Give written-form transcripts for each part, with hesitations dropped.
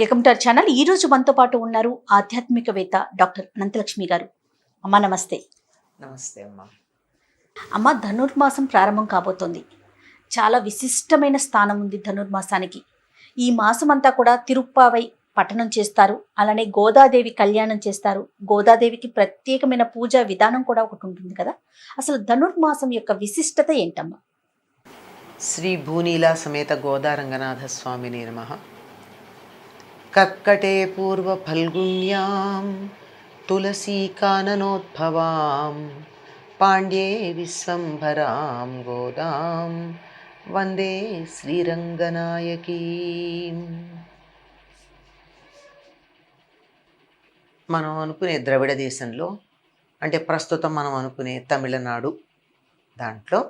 Welcome to our channel. ఈ రోజు మనతో పాటు ఉన్నారు ఆధ్యాత్మికవేత్త డాక్టర్ అనంతలక్ష్మి గారు. అమ్మ నమస్తే. నమస్తే అమ్మా. అమ్మ, ధనుర్మాసం ప్రారంభం కాబోతోంది. చాలా విశిష్టమైన స్థానం ఉంది ధనుర్మాసానికి. ఈ మాసం అంతా కూడా తిరుప్పావై పఠనం చేస్తారు. అలానే గోదాదేవి కళ్యాణం చేస్తారు. గోదాదేవికి ప్రత్యేకమైన పూజా విధానం కూడా ఒకటి ఉంటుంది కదా. అసలు ధనుర్మాసం యొక్క విశిష్టత ఏంటమ్మా? శ్రీ భూనీలా సమేత గోదా రంగనాథ స్వామిని నమః. కర్కటే పూర్వ ఫల్గుణ్యాం తులసీ కాననోద్భవాం పాండ్యే విశ్వంభరాం గోదాం వందే శ్రీరంగనాయకీం. మనం అనుకునే ద్రవిడ దేశంలో, అంటే ప్రస్తుతం మనం అనుకునే తమిళనాడు దాంట్లో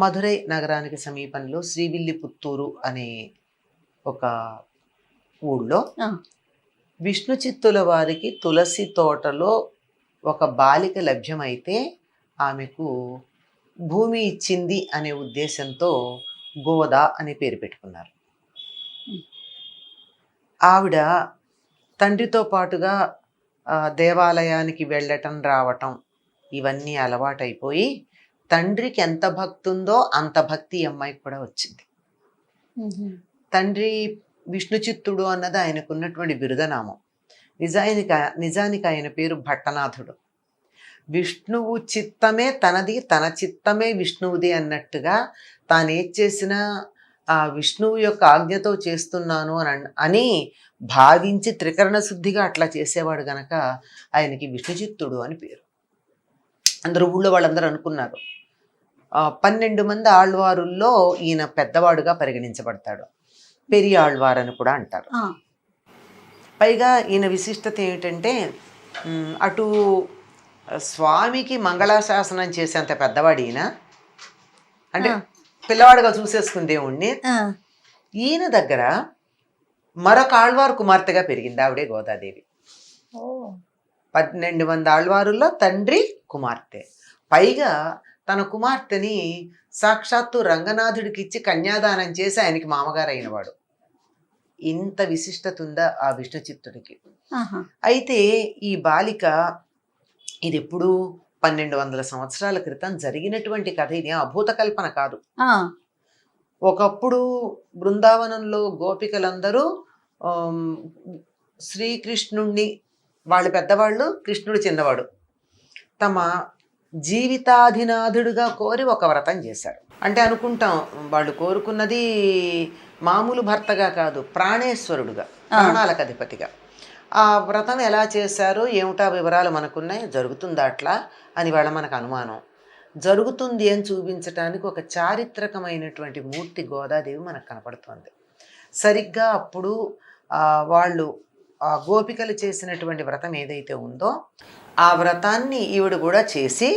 మధురై నగరానికి సమీపంలో శ్రీవిల్లిపుత్తూరు అనే ఒక ఊళ్ళో విష్ణు చిత్తుల వారికి తులసి తోటలో ఒక బాలిక లభ్యమైతే ఆమెకు భూమి ఇచ్చింది అనే ఉద్దేశంతో గోదా అనే పేరు పెట్టుకున్నారు. ఆవిడ తండ్రితో పాటుగా దేవాలయానికి వెళ్ళటం రావటం ఇవన్నీ అలవాటైపోయి తండ్రికి ఎంత భక్తి ఉందో అంత భక్తి అమ్మాయికి కూడా వచ్చింది. తండ్రి విష్ణు చిత్తుడు అన్నది ఆయనకున్నటువంటి బిరుదనామం. నిజానికి ఆయన పేరు భట్టనాథుడు. విష్ణువు చిత్తమే తనది, తన చిత్తమే విష్ణువుది అన్నట్టుగా తాను ఏది చేసినా ఆ విష్ణువు యొక్క ఆజ్ఞతో చేస్తున్నాను అని భావించి త్రికరణ శుద్ధిగా అట్లా చేసేవాడు గనక ఆయనకి విష్ణు చిత్తుడు అని పేరు. అందరూ ఊళ్ళో వాళ్ళందరూ అనుకున్నారు. 12 మంది ఆళ్వారుల్లో ఈయన పెద్దవాడుగా పరిగణించబడతాడు. పెరియాళ్వార్ అని కూడా అంటారు. పైగా ఈయన విశిష్టత ఏమిటంటే, అటు స్వామికి మంగళాశాసనం చేసేంత పెద్దవాడు ఈయన. అంటే పిల్లవాడుగా చూసేసుకుని దేవుణ్ణి. ఈయన దగ్గర మరొక ఆళ్వారు కుమార్తెగా పెరిగింది, ఆవిడే గోదాదేవి. 12 మంది ఆళ్వారుల్లో తండ్రి కుమార్తె. పైగా తన కుమార్తెని సాక్షాత్తు రంగనాథుడికి ఇచ్చి కన్యాదానం చేసి ఆయనకి మామగారు అయినవాడు. ఇంత విశిష్టత ఉందా ఆ విష్ణు చిత్తుడికి. అయితే ఈ బాలిక, ఇది ఎప్పుడు 1200 సంవత్సరాల క్రితం జరిగినటువంటి కథ. ఇది అభూత కల్పన కాదు. ఒకప్పుడు బృందావనంలో గోపికలందరూ శ్రీకృష్ణుణ్ణి, వాళ్ళ పెద్దవాళ్ళు, కృష్ణుడు చిన్నవాడు, తమ జీవితాధినాథుడుగా కోరి ఒక వ్రతం చేశారు. అంటే అనుకుంటాం వాళ్ళు కోరుకున్నది మామూలు భర్తగా కాదు, ప్రాణేశ్వరుడుగా, ప్రాణాలకు అధిపతిగా. ఆ వ్రతం ఎలా చేశారో ఏమిటా వివరాలు మనకున్నాయి. జరుగుతుందా అట్లా అని వాళ్ళ మనకు అనుమానం. జరుగుతుంది అని చూపించటానికి ఒక చారిత్రకమైనటువంటి మూర్తి గోదాదేవి మనకు కనపడుతుంది. సరిగ్గా అప్పుడు వాళ్ళు ఆ గోపికలు చేసినటువంటి వ్రతం ఏదైతే ఉందో ఆ వ్రతాన్ని ఈవిడ కూడా చేసి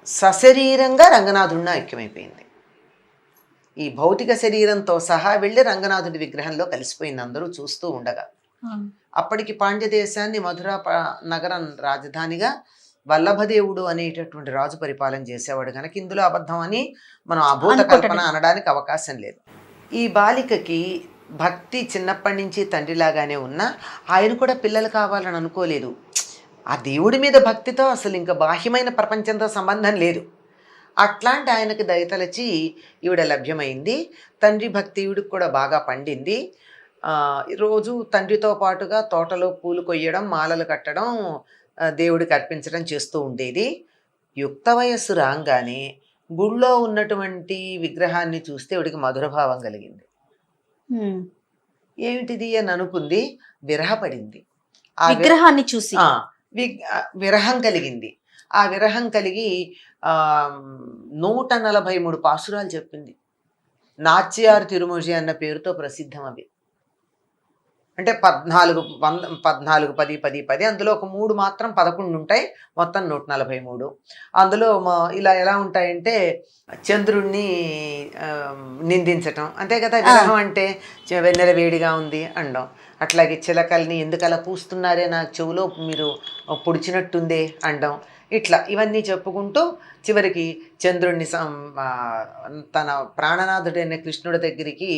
సశరీరంగా రంగనాథుడిని ఐక్యమైపోయింది. ఈ భౌతిక శరీరంతో సహా వెళ్ళి రంగనాథుడి విగ్రహంలో కలిసిపోయింది అందరూ చూస్తూ ఉండగా. అప్పటికి పాండ్య దేశాన్ని మధుర నగరం రాజధానిగా వల్లభదేవుడు అనేటటువంటి రాజు పరిపాలన చేసేవాడు కనుక ఇందులో అబద్ధం అని మనం అభూత కల్పన అనడానికి అవకాశం లేదు. ఈ బాలికకి భక్తి చిన్నప్పటి నుంచి తండ్రిలాగానే ఉన్నా ఆయన కూడా పిల్లలు కావాలని అనుకోలేదు. ఆ దేవుడి మీద భక్తితో అసలు ఇంకా బాహ్యమైన ప్రపంచంతో సంబంధం లేదు. అట్లాంటి ఆయనకి దయతలచి ఈవిడ లభ్యమైంది. తండ్రి భక్తి ఈవిడికి కూడా బాగా పండింది. రోజు తండ్రితో పాటుగా తోటలో పూలు కొయ్యడం, మాలలు కట్టడం, దేవుడికి అర్పించడం చేస్తూ ఉండేది. యుక్త వయస్సు రాగానే గుళ్ళో ఉన్నటువంటి విగ్రహాన్ని చూస్తే ఈవిడికి మధురభావం కలిగింది. ఏమిటిది అని అనుకుంది, విరహపడింది. ఆ విగ్రహాన్ని చూసి విరహం కలిగింది. ఆ విరహం కలిగి 143 పాసురాలు చెప్పింది. నాచ్యార్ తిరుమూజి అన్న పేరుతో ప్రసిద్ధం అవి. అంటే 14 10 10 అందులో ఒక 3 మాత్రం 11 ఉంటాయి, మొత్తం 143. అందులో ఇలా ఎలా ఉంటాయంటే చంద్రుణ్ణి నిందించటం, అంతే కదా. విరహం అంటే వెన్నెల వేడిగా ఉంది అనడం, అట్లాగే చిలకల్ని ఎందుకు అలా పూస్తున్నారే నా చెవులో మీరు పొడిచినట్టుందే అనడం, ఇట్లా ఇవన్నీ చెప్పుకుంటూ చివరికి చంద్రుణ్ణి తన ప్రాణనాథుడైన కృష్ణుడి దగ్గరికి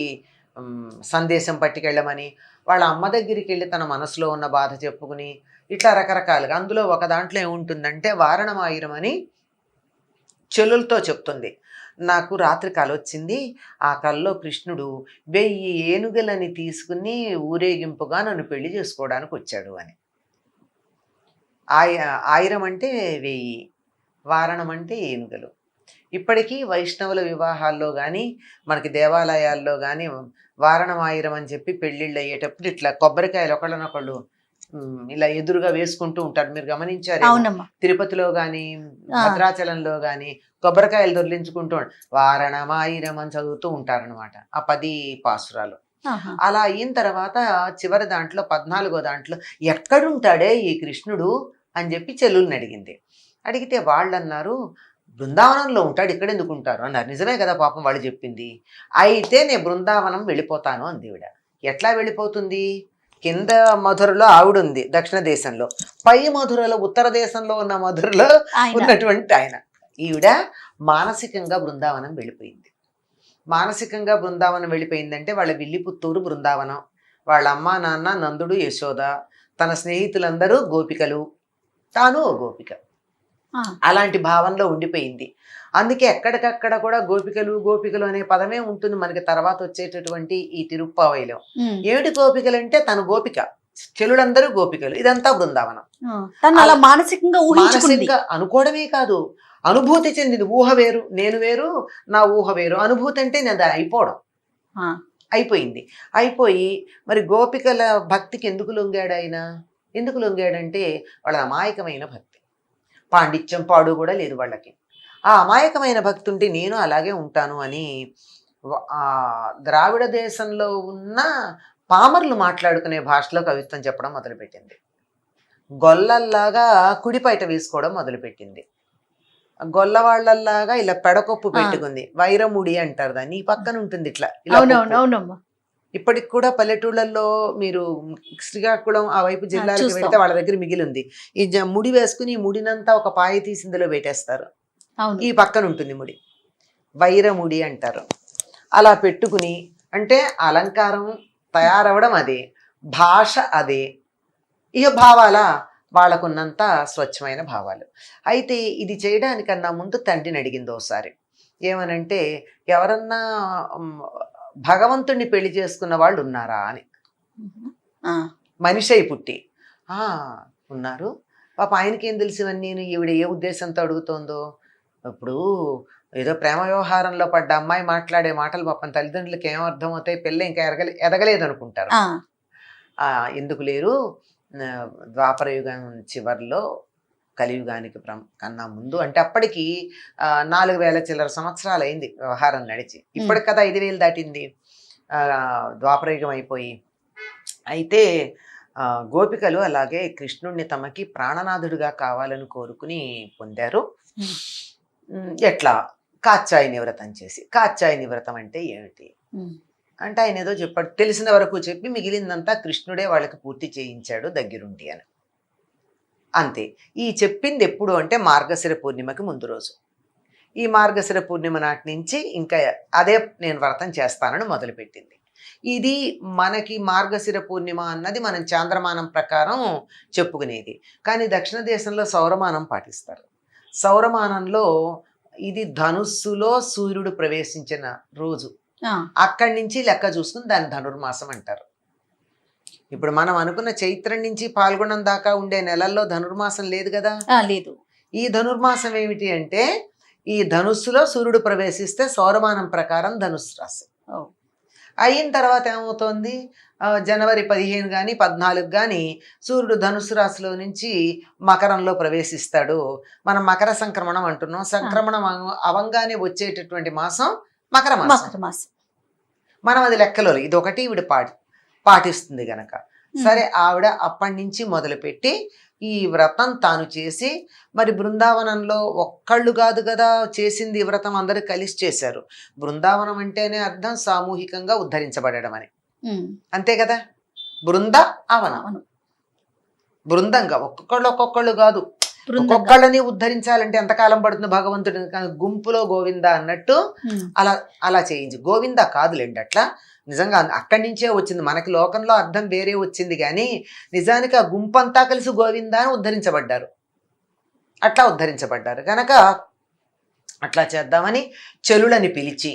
సందేశం పట్టుకెళ్ళమని, వాళ్ళ అమ్మ దగ్గరికి వెళ్ళి తన మనసులో ఉన్న బాధ చెప్పుకుని, ఇట్లా రకరకాలుగా. అందులో ఒక దాంట్లో ఏముంటుందంటే వారణమాయిరం అని చెల్లులతో చెప్తుంది, నాకు రాత్రి కల వచ్చింది, ఆ కల్లో కృష్ణుడు 1000 ఏనుగులని తీసుకుని ఊరేగింపుగా నన్ను పెళ్లి చేసుకోవడానికి వచ్చాడు అని. ఆయిరం అంటే 1000, వారణం అంటే ఏనుగలు. ఇప్పటికీ వైష్ణవుల వివాహాల్లో కానీ మనకి దేవాలయాల్లో కానీ వారణమాయిరం అని చెప్పి పెళ్ళిళ్ళు అయ్యేటప్పుడు ఇట్లా కొబ్బరికాయలు ఒకళ్ళనొకళ్ళు ఇలా ఎదురుగా వేసుకుంటూ ఉంటారు. మీరు గమనించారు తిరుపతిలో కానీ భద్రాచలంలో కానీ కొబ్బరికాయలు దొర్లించుకుంటూ వారణమాయిరం అని చదువుతూ ఉంటారనమాట ఆ 10 పాసురాలు. అలా అయిన తర్వాత చివరి దాంట్లో 14వ దాంట్లో ఎక్కడుంటాడే ఈ కృష్ణుడు అని చెప్పి చెల్లుల్ని అడిగింది. అడిగితే వాళ్ళు అన్నారు, బృందావనంలో ఉంటాడు, ఇక్కడ ఎందుకు ఉంటారు అన్నారు. నిజమే కదా పాపం వాళ్ళు చెప్పింది. అయితే నేను బృందావనం వెళ్ళిపోతాను అంది ఈవిడ. ఎట్లా వెళ్ళిపోతుంది? కింద మధురలో ఆవిడుంది దక్షిణ దేశంలో, పై మధురలో ఉత్తర దేశంలో ఉన్న మధురలో ఉన్నటువంటి ఆయన. ఈవిడ మానసికంగా బృందావనం వెళ్ళిపోయింది. మానసికంగా బృందావనం వెళ్ళిపోయిందంటే వాళ్ళ విల్లిపుత్తూరు బృందావనం, వాళ్ళ అమ్మ నాన్న నందుడు యశోద, తన స్నేహితులందరూ గోపికలు, తాను ఓ గోపిక, అలాంటి భావంలో ఉండిపోయింది. అందుకే ఎక్కడికక్కడ కూడా గోపికలు గోపికలు అనే పదమే ఉంటుంది మనకి తర్వాత వచ్చేటటువంటి ఈ తిరుప్పావైలో. ఏమిటి గోపికలు అంటే తను గోపిక, చెలులందరూ గోపికలు, ఇదంతా బృందావనం. మానసికంగా అనుకోవడమే కాదు, అనుభూతి చెందింది. ఊహ వేరు, నేను వేరు, నా ఊహ వేరు. అనుభూతి అంటే నేను అయిపోవడం, అయిపోయింది. అయిపోయి మరి గోపికల భక్తికి ఎందుకు లొంగాడు ఆయన? ఎందుకు లొంగాడంటే వాళ్ళ అమాయకమైన భక్తి, పాండిత్యం పాడు కూడా లేదు వాళ్ళకి. ఆ అమాయకమైన భక్తి ఉంటే నేను అలాగే ఉంటాను అని ద్రావిడ దేశంలో ఉన్న పామర్లు మాట్లాడుకునే భాషలో కవిత్వం చెప్పడం మొదలుపెట్టింది. గొల్లల్లాగా కుడిపైట వేసుకోవడం మొదలుపెట్టింది. గొల్లవాళ్లలాగా ఇలా పెడకొప్పు పెట్టుకుంది, వైరముడి అంటారు దాన్ని. ఈ పక్కన ఉంటుంది ఇట్లా. ఇప్పటికి కూడా పల్లెటూళ్ళల్లో మీరు శ్రీకాకుళం ఆ వైపు జిల్లాలకు వెళ్తే వాళ్ళ దగ్గర మిగిలి ఉంది. ఈ ముడి వేసుకుని ఈ ముడినంతా ఒక పాయ తీసి ఇందులో పెట్టేస్తారు. ఈ పక్కన ఉంటుంది ముడి, వైరముడి అంటారు. అలా పెట్టుకుని, అంటే అలంకారం తయారవడం అదే, భాష అదే, ఇక భావాల వాళ్ళకున్నంత స్వచ్ఛమైన భావాలు. అయితే ఇది చేయడానికన్నా ముందు తండ్రిని అడిగింది ఒకసారి, ఏమనంటే ఎవరన్నా భగవంతుణ్ణి పెళ్లి చేసుకున్న వాళ్ళు ఉన్నారా అని. మనిషి అయి పుట్టి ఉన్నారు. పాప ఆయనకేం తెలిసివన్నీ ఈవిడ ఏ ఉద్దేశంతో అడుగుతోందో. ఇప్పుడు ఏదో ప్రేమ వ్యవహారంలో పడ్డ అమ్మాయి మాట్లాడే మాటలు పాపం తల్లిదండ్రులకి ఏం అర్థమవుతాయి? పిల్ల ఇంకా ఎదగలేదు అనుకుంటారు. ఎందుకు లేరు, ద్వాపరయుగం చివరిలో కలియుగానికి కన్నా ముందు, అంటే అప్పటికి 4000 చిల్లర సంవత్సరాలు అయింది వ్యవహారం నడిచి. ఇప్పటికి కదా 5000 దాటింది ద్వాపరయుగం అయిపోయి. అయితే గోపికలు అలాగే కృష్ణుణ్ణి తమకి ప్రాణనాథుడిగా కావాలని కోరుకుని పొందారు. ఎట్లా? కాత్యాయని వ్రతం చేసి. కాత్యాయని వ్రతం అంటే ఏమిటి అంటే ఆయన ఏదో చెప్పాడు, తెలిసిన వరకు చెప్పి మిగిలిందంతా కృష్ణుడే వాళ్ళకి పూర్తి చేయించాడు దగ్గరుండి అని. అంతే. ఈ చెప్పింది ఎప్పుడు అంటే మార్గశిర పూర్ణిమకి ముందు రోజు. ఈ మార్గశిర పూర్ణిమ నాటి నుంచి ఇంకా అదే నేను వ్రతం చేస్తానని మొదలుపెట్టింది. ఇది మనకి మార్గశిర పూర్ణిమ అన్నది మనం చాంద్రమానం ప్రకారం చెప్పుకునేది. కానీ దక్షిణ దేశంలో సౌరమానం పాటిస్తారు. సౌరమానంలో ఇది ధనుస్సులో సూర్యుడు ప్రవేశించిన రోజు. అక్కడి నుంచి లెక్క చూసుకుని దాన్ని ధనుర్మాసం అంటారు. ఇప్పుడు మనం అనుకున్న చైత్రం నుంచి పాల్గొనం దాకా ఉండే నెలల్లో ధనుర్మాసం లేదు కదా. లేదు. ఈ ధనుర్మాసం ఏమిటి అంటే ఈ ధనుస్సులో సూర్యుడు ప్రవేశిస్తే సౌరమానం ప్రకారం ధనుస్సు రాశి అయిన తర్వాత ఏమవుతోంది, జనవరి 15 కానీ 14 కానీ సూర్యుడు ధనుస్సు రాశిలో నుంచి మకరంలో ప్రవేశిస్తాడు. మనం మకర సంక్రమణం అంటున్నాం. సంక్రమణం అవంగానే వచ్చేటటువంటి మాసం మకర మాసం. మనం అది లెక్కలో ఇది ఒకటి ఈవిడ పాటిస్తుంది గనక సరే. ఆవిడ అప్పటి నుంచి మొదలుపెట్టి ఈ వ్రతం తాను చేసి, మరి బృందావనంలో ఒక్కళ్ళు కాదు కదా చేసింది ఈ వ్రతం, అందరూ కలిసి చేశారు. బృందావనం అంటేనే అర్థం సామూహికంగా ఉద్ధరించబడడం అని, అంతే కదా. బృందావనం, బృందంగా ఒక్కొక్కళ్ళు కాదు. ఒక్కొక్కళ్ళని ఉద్ధరించాలంటే ఎంతకాలం పడుతుంది భగవంతుడిని, గుంపులో గోవింద అన్నట్టు అలా చేయించి. గోవింద కాదులేండి, అట్లా నిజంగా అక్కడి నుంచే వచ్చింది. మనకి లోకంలో అర్థం వేరే వచ్చింది కానీ నిజానికి ఆ గుంపంతా కలిసి గోవిందా అని ఉద్ధరించబడ్డారు. అట్లా ఉద్ధరించబడ్డారు కనుక అట్లా చేద్దామని చెలులని పిలిచి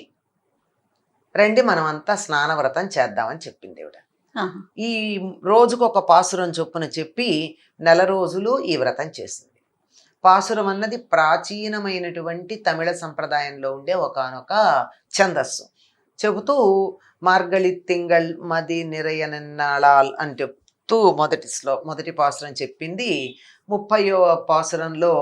రండి మనమంతా స్నానవ్రతం చేద్దామని చెప్పింది ఆవిడ. ఈ రోజుకు ఒక పాసురం చొప్పున చెప్పి 4 రోజులు ఈ వ్రతం చేసింది. పాసురం అన్నది ప్రాచీనమైనటువంటి తమిళ సంప్రదాయంలో ఉండే ఒకానొక ఛందస్సు. చెబుతూ మార్గళి తింగళ్ మది నిరయనన్నాళాల్ అని చెప్తూ మొదటి పాసురం చెప్పింది. 30వ పాసురంలో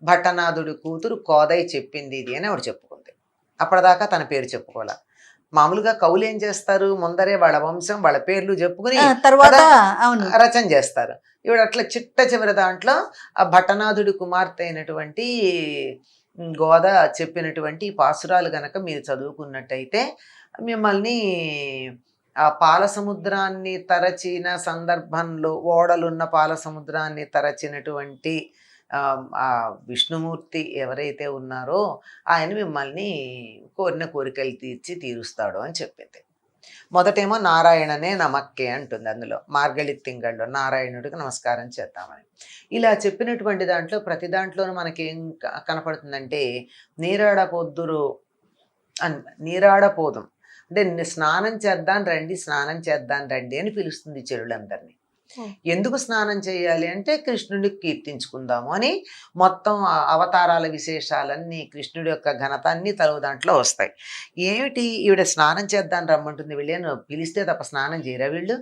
భట్టనాథుడి కూతురు కోదై చెప్పింది ఇది అని ఆవిడ చెప్పుకుంది. అప్పటిదాకా తన పేరు చెప్పుకోలే. మామూలుగా కవులు ఏం చేస్తారు, ముందరే వాళ్ళ వంశం వాళ్ళ పేర్లు చెప్పుకుని తర్వాత రచన చేస్తారు. ఇవిడ అట్లా చిట్ట చివరి దాంట్లో ఆ భట్టనాథుడి కుమార్తె అయినటువంటి గోద చెప్పినటువంటి పాసురాలు గనక మీరు చదువుకున్నట్టయితే మిమ్మల్ని ఆ పాల సముద్రాన్ని తరచిన సందర్భంలో ఓడలున్న పాల సముద్రాన్ని తరచినటువంటి ఆ విష్ణుమూర్తి ఎవరైతే ఉన్నారో ఆయన మిమ్మల్ని కోరిన కోరికలు తీరుస్తాడు అని చెప్పింది. మొదటేమో నారాయణనే నమక్కే అంటుంది. అందులో మార్గళి తింగళ్ళు నారాయణుడికి నమస్కారం చేద్దామని. ఇలా చెప్పినటువంటి దాంట్లో ప్రతి దాంట్లోనూ మనకేం కనపడుతుందంటే నీరాడపోద్దురు నీరాడపోదాం అంటే స్నానం చేద్దాం రండి అని పిలుస్తుంది చెరువులందరినీ. ఎందుకు స్నానం చేయాలి అంటే కృష్ణుడికి కీర్తించుకుందాము అని. మొత్తం అవతారాల విశేషాలన్నీ కృష్ణుడి యొక్క ఘనత అన్నీ తరువు దాంట్లో వస్తాయి. ఏమిటి ఈవిడ స్నానం చేద్దాం రమ్మంటుంది, వీళ్ళేను పిలిస్తే తప్ప స్నానం చేయరా వీళ్ళు?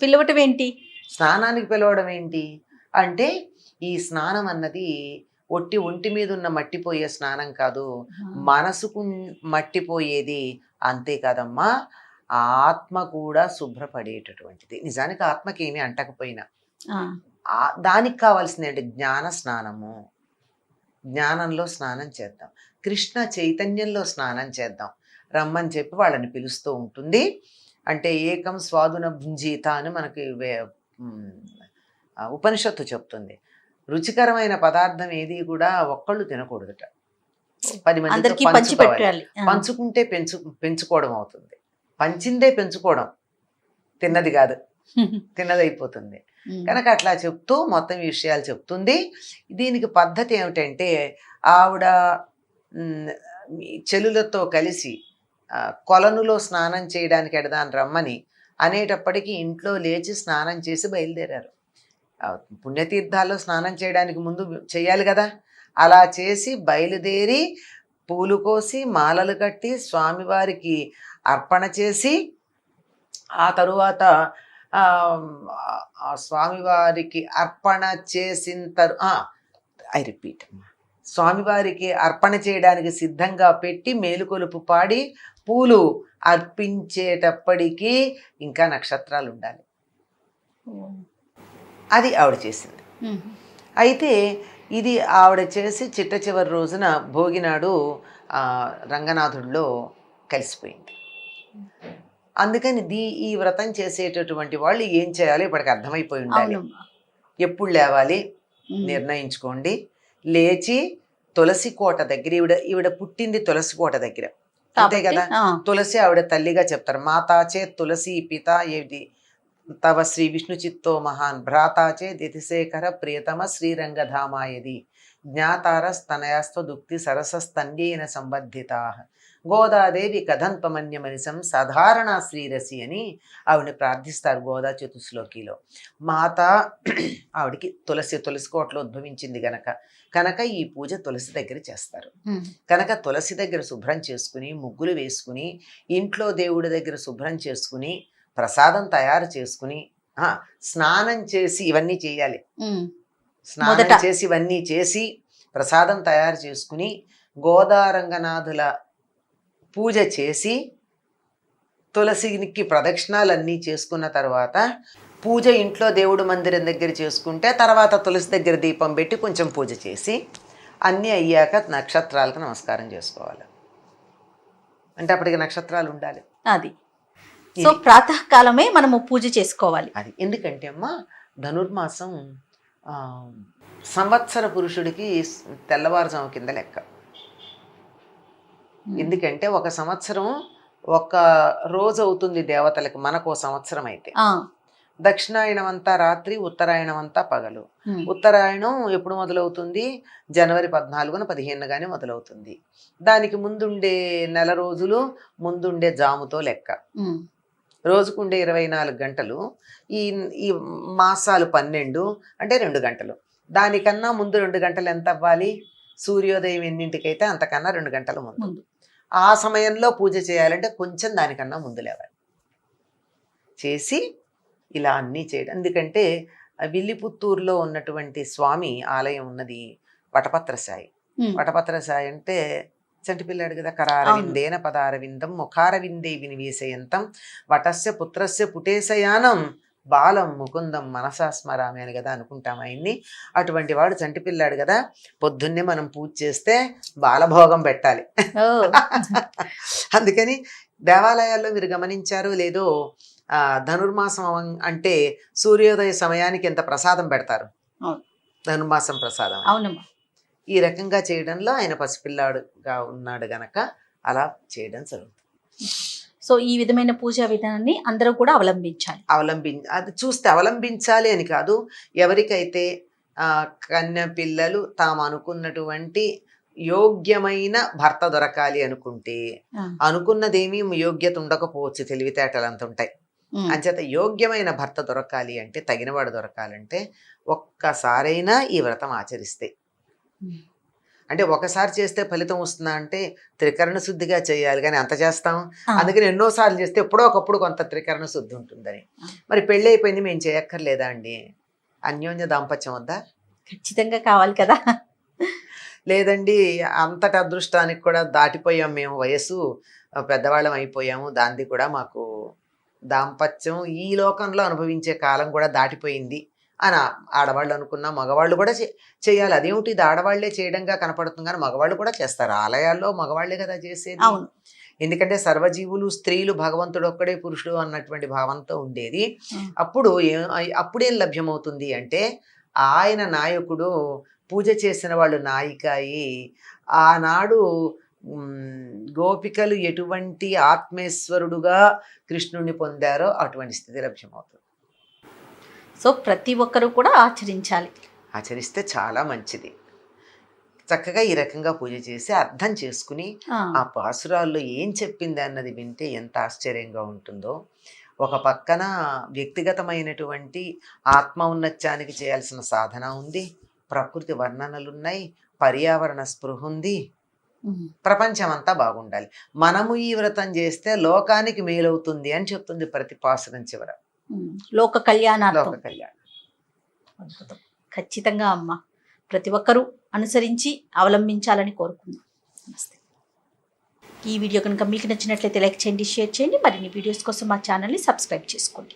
పిలవటం ఏంటి, స్నానానికి పిలవడం ఏంటి అంటే ఈ స్నానం అన్నది ఒంటి మీద ఉన్న మట్టిపోయే స్నానం కాదు, మనసుకు మట్టిపోయేది. అంతేకాదమ్మా ఆత్మ కూడా శుభ్రపడేటటువంటిది. నిజానికి ఆత్మకి ఏమీ అంటకపోయినా దానికి కావాల్సింది అంటే జ్ఞాన స్నానము. జ్ఞానంలో స్నానం చేద్దాం, కృష్ణ చైతన్యంలో స్నానం చేద్దాం రమ్మని చెప్పి వాళ్ళని పిలుస్తూ ఉంటుంది. అంటే ఏకం స్వాదున భుంజీత అని మనకి ఉపనిషత్తు చెప్తుంది. రుచికరమైన పదార్థం ఏది కూడా ఒక్కళ్ళు తినకూడదుట, 10 మందికి పంచుకోవాలి. పంచుకుంటే పెంచుకోవడం అవుతుంది. పంచిందే పెంచుకోవడం, తిన్నది కాదు, తిన్నది అయిపోతుంది. కనుక అట్లా చెప్తూ మొత్తం విషయాలు చెప్తుంది. దీనికి పద్ధతి ఏమిటంటే ఆవిడ చెలులతో కలిసి కొలనులో స్నానం చేయడానికి ఎడదాని రమ్మని అనేటప్పటికీ ఇంట్లో లేచి స్నానం చేసి బయలుదేరారు. పుణ్యతీర్థాల్లో స్నానం చేయడానికి ముందు చేయాలి కదా. అలా చేసి బయలుదేరి పూలు కోసి మాలలు కట్టి స్వామివారికి అర్పణ చేసి ఆ తరువాత స్వామివారికి అర్పణ చేసిన స్వామివారికి అర్పణ చేయడానికి సిద్ధంగా పెట్టి మేలుకొలుపు పాడి పూలు అర్పించేటప్పటికీ ఇంకా నక్షత్రాలు ఉండాలి. అది ఆవిడ చేసింది. అయితే ఇది ఆవిడ చేసి చిట్ట చివరి రోజున భోగినాడు రంగనాథుడిలో కలిసిపోయింది. అందుకని ఈ వ్రతం చేసేటటువంటి వాళ్ళు ఏం చేయాలో ఇప్పటికి అర్థమైపోయి ఉండాలి. ఎప్పుడు లేవాలి నిర్ణయించుకోండి. లేచి తులసి కోట దగ్గర, ఈవిడ పుట్టింది తులసి కోట దగ్గర, అంతే కదా. తులసి ఆవిడ తల్లిగా చెప్తారు. మాతాచే తులసి పిత ఏది తవ శ్రీ విష్ణు చిత్తో మహాన్ భ్రాతాచే దితిశేఖర ప్రియతమ శ్రీరంగధామాయది జ్ఞాతారస్తనయాస్తో దుక్తి సరసస్తన్యేన సంబద్ధితా గోదాదేవి కథంత్వమన్యమనిసం సాధారణ శ్రీరసి అని ఆవిడని ప్రార్థిస్తారు గోదా చతుశ్లోకిలో. మాత ఆవిడికి తులసి కోటలో ఉద్భవించింది కనుక ఈ పూజ తులసి దగ్గర చేస్తారు. కనుక తులసి దగ్గర శుభ్రం చేసుకుని ముగ్గులు వేసుకుని ఇంట్లో దేవుడి దగ్గర శుభ్రం చేసుకుని ప్రసాదం తయారు చేసుకుని స్నానం చేసి ఇవన్నీ చేయాలి. స్నానం చేసి ఇవన్నీ చేసి ప్రసాదం తయారు చేసుకుని గోదారంగనాథుల పూజ చేసి తులసికి ప్రదక్షిణాలన్నీ చేసుకున్న తర్వాత పూజ ఇంట్లో దేవుడు మందిరం దగ్గర చేసుకుంటే తర్వాత తులసి దగ్గర దీపం పెట్టి కొంచెం పూజ చేసి అన్నీ అయ్యాక నక్షత్రాలకు నమస్కారం చేసుకోవాలి. అంటే అప్పటికి నక్షత్రాలు ఉండాలి. అది సో ప్రాతకాలమే మనము పూజ చేసుకోవాలి. అది ఎందుకంటే అమ్మా ధనుర్మాసం సంవత్సర పురుషుడికి తెల్లవారుజాము కింద లెక్క. ఎందుకంటే ఒక సంవత్సరం ఒక రోజు అవుతుంది దేవతలకు, మనకు ఓ సంవత్సరం అయితే. ఆ, దక్షిణాయనం అంతా రాత్రి, ఉత్తరాయణం అంతా పగలు. ఉమ్, ఉత్తరాయణం ఎప్పుడు మొదలవుతుంది? జనవరి 14న 15 కానీ మొదలవుతుంది. దానికి ముందుండే నెల రోజులు ముందుండే జాముతో లెక్క. ఉమ్, రోజుకుండే 24 గంటలు. ఈ ఈ మాసాలు 12 అంటే 2 గంటలు. దానికన్నా ముందు 2 గంటలు ఎంత అవ్వాలి? సూర్యోదయం ఎన్నింటికైతే అంతకన్నా 2 గంటల ముందు. ముందు. ఆ సమయంలో పూజ చేయాలంటే కొంచెం దానికన్నా ముందు లేవాలి. చేసి ఇలా అన్నీ చేయడం. ఎందుకంటే విల్లిపుత్తూరులో ఉన్నటువంటి స్వామి ఆలయం ఉన్నది వటపత్రసాయి. ఉమ్, వటపత్రసాయి అంటే చంటిపిల్లాడు కదా. కరారవిందేన పదారవిందం ముఖారవిందే వినివేశయంతం వటస్య పుత్రస్య పుటేశయానం బాలం ముకుందం మనసా స్మరామి అని కదా అనుకుంటాం ఆయన్ని. అటువంటి వాడు చంటిపిల్లాడు కదా. పొద్దున్నే మనం పూజ చేస్తే బాలభోగం పెట్టాలి. ఓ, అందుకని దేవాలయాల్లో మీరు గమనించారో లేదో, ధనుర్మాసం అంటే సూర్యోదయ సమయానికి ఎంత ప్రసాదం పెడతారు. అవును. ధనుర్మాసం ప్రసాదం. అవునమ్మా. ఈ రకంగా చేయడంలో ఆయన పసిపిల్లాడుగా ఉన్నాడు గనక అలా చేయడం జరుగుతుంది. సో ఈ విధమైన పూజా విధానాన్ని అందరూ కూడా అవలంబించాలి. అది చూస్తే అవలంబించాలి అని కాదు. ఎవరికైతే కన్య పిల్లలు తాము అనుకున్నటువంటి యోగ్యమైన భర్త దొరకాలి అనుకుంటే, అనుకున్నదేమీ యోగ్యత ఉండకపోవచ్చు, తెలివితేటలు అంత ఉంటాయి. అంచేత యోగ్యమైన భర్త దొరకాలి అంటే, తగినవాడు దొరకాలంటే ఒక్కసారైనా ఈ వ్రతం ఆచరిస్తే, అంటే ఒకసారి చేస్తే ఫలితం వస్తుందా అంటే త్రికరణ శుద్ధిగా చేయాలి, కానీ అంత చేస్తాం. అందుకని ఎన్నోసార్లు చేస్తే ఎప్పుడో ఒకప్పుడు కొంత త్రికరణ శుద్ధి ఉంటుందని. మరి పెళ్ళి అయిపోయింది, మేము చేయక్కర్లేదా అండి? అన్యోన్య దాంపత్యం వద్దా? ఖచ్చితంగా కావాలి కదా. లేదండి, అంతటి అదృష్టానికి కూడా దాటిపోయాం మేము, వయసు పెద్దవాళ్ళం అయిపోయాము, దాన్ని కూడా మాకు దాంపత్యం ఈ లోకంలో అనుభవించే కాలం కూడా దాటిపోయింది అని ఆడవాళ్ళు అనుకున్నా, మగవాళ్ళు కూడా చేయాలి. అదేమిటి, ఇది ఆడవాళ్లే చేయడంగా కనపడుతుంది, కానీ మగవాళ్ళు కూడా చేస్తారు. ఆలయాల్లో మగవాళ్లే కదా చేసేది. అవును. ఎందుకంటే సర్వజీవులు స్త్రీలు, భగవంతుడు ఒక్కడే పురుషుడు అన్నటువంటి భావంతో ఉండేది. అప్పుడేం లభ్యమవుతుంది అంటే, ఆయన నాయకుడు, పూజ చేసిన వాళ్ళు నాయికాయి. ఆనాడు గోపికలు ఎటువంటి ఆత్మేశ్వరుడుగా కృష్ణుణ్ణి పొందారో అటువంటి స్థితి లభ్యమవుతుంది. సో ప్రతి ఒక్కరూ కూడా ఆచరించాలి. ఆచరిస్తే చాలా మంచిది. చక్కగా ఈ రకంగా పూజ చేసి అర్థం చేసుకుని ఆ పాసురాల్లో ఏం చెప్పింది అన్నది వింటే ఎంత ఆశ్చర్యంగా ఉంటుందో. ఒక పక్కన వ్యక్తిగతమైనటువంటి ఆత్మ ఉన్నత్యానికి చేయాల్సిన సాధన ఉంది, ప్రకృతి వర్ణనలున్నాయి, పర్యావరణ స్పృహ ఉంది, ప్రపంచం అంతా బాగుండాలి. మనము ఈ వ్రతం చేస్తే లోకానికి మేలవుతుంది అని చెప్తుంది ప్రతి పాసురం చివర. లోక కళ్యాణం. అద్భుతం. ఖచ్చితంగా అమ్మ, ప్రతి ఒక్కరూ అనుసరించి అవలంబించాలని కోరుకుందాం. నమస్తే. ఈ వీడియో కనుక మీకు నచ్చినట్లయితే లైక్ చేయండి, షేర్ చేయండి. మరిన్ని వీడియోస్ కోసం మా ఛానల్ని సబ్స్క్రైబ్ చేసుకోండి.